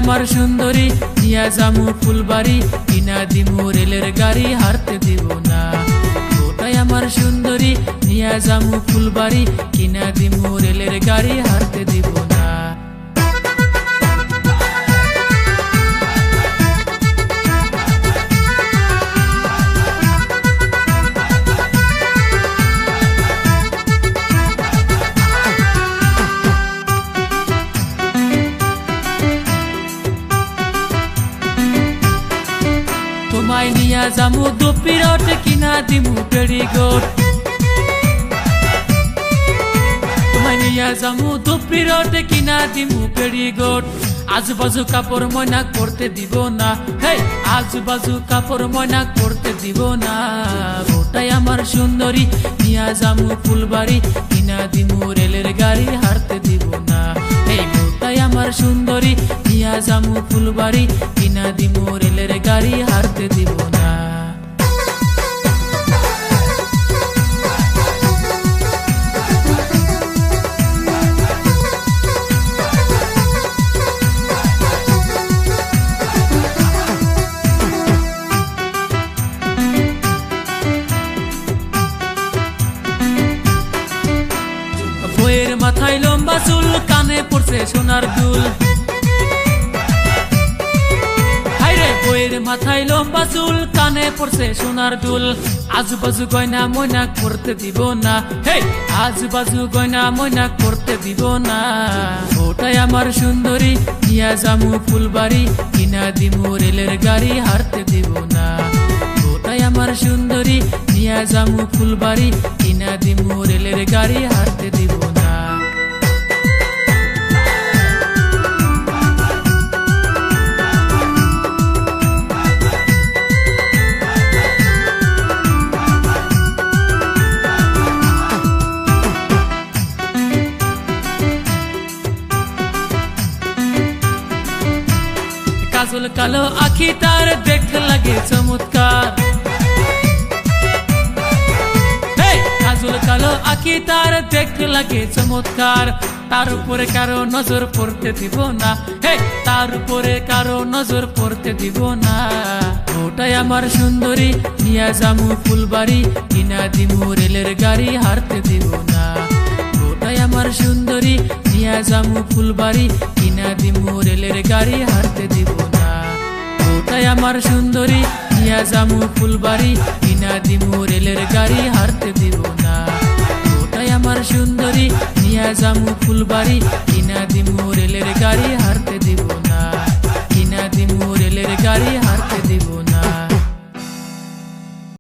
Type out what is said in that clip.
আমার সুন্দরী নিয়া জামু ফুলবাড়ি কিনা দিমু রেলের গাড়ি হারতে দিব না। ওটাই আমার সুন্দরী নিয়া জামু ফুলবাড়ি কিনা দিমু রেলের গাড়ি হারতে দিব না। তোমায় নিয়া জামু দুপিরট কিনা দিমু পেড়িগোট। তোমায় নিয়া জামু দুপিরট কিনা দিমু পেড়িগোট। আজুবাজু কাপড় ময়না করতে দিব না, হে আজুবাজু কাপড় ময়না করতে দিব না। ওটাই আমার সুন্দরী নিয়া জামু ফুলবাড়ি কিনা দিমু রেলের গাড়ি হারতে দিব না। এই ওটাই আমার সুন্দরী নিয়া জামু ফুলবাড়ি কিনা দিমু রেলের গাড়ি হারতে দিব না। বইয়ের মাথায় লম্বা চুল, কানে পড়ছে সোনার দুল। হায়রে বইয়ের মাথায় লম্বা চুল, কানে পড়ছে সোনার দুল। আজুবাজু গয়না ময়না করতে দিব না, হে আজুবাজু গয়না ময়না করতে দিব না। ওটাই আমার সুন্দরী নিয়া জামু ফুলবাড়ি কিনা দিমু রেলের গাড়ি হারতে দিব না। ওটাই আমার সুন্দরী নিয়া জামু ফুলবাড়ি কিনা দিমু রেলের গাড়ি হারতে দিব না। কাজল কালো আখি তার দেখতে লাগে চমৎকার, কাজল কালো আখি তার দেখতে লাগে চমৎকার। তার উপরে কারো নজর পড়তে দিব না, হে তার উপরে কারো নজর পড়তে দিব না। ওটাই আমার সুন্দরী নিয়া জামু ফুলবাড়ি কিনা দিমু রেলের গাড়ি হারতে দিব না। ওটাই আমার সুন্দরী নিয়া জামু ফুলবাড়ি কিনা দিমু রেলের গাড়ি হারতে দিব না। ওটাই আমার সুন্দরী নিয়া জামু ফুলবাড়ি কিনা দিমু রেলের গাড়ি হারতে দিব না। ওটাই আমার সুন্দরী নিয়া জামু ফুলবাড়ি কিনা দিমু রেলের গাড়ি।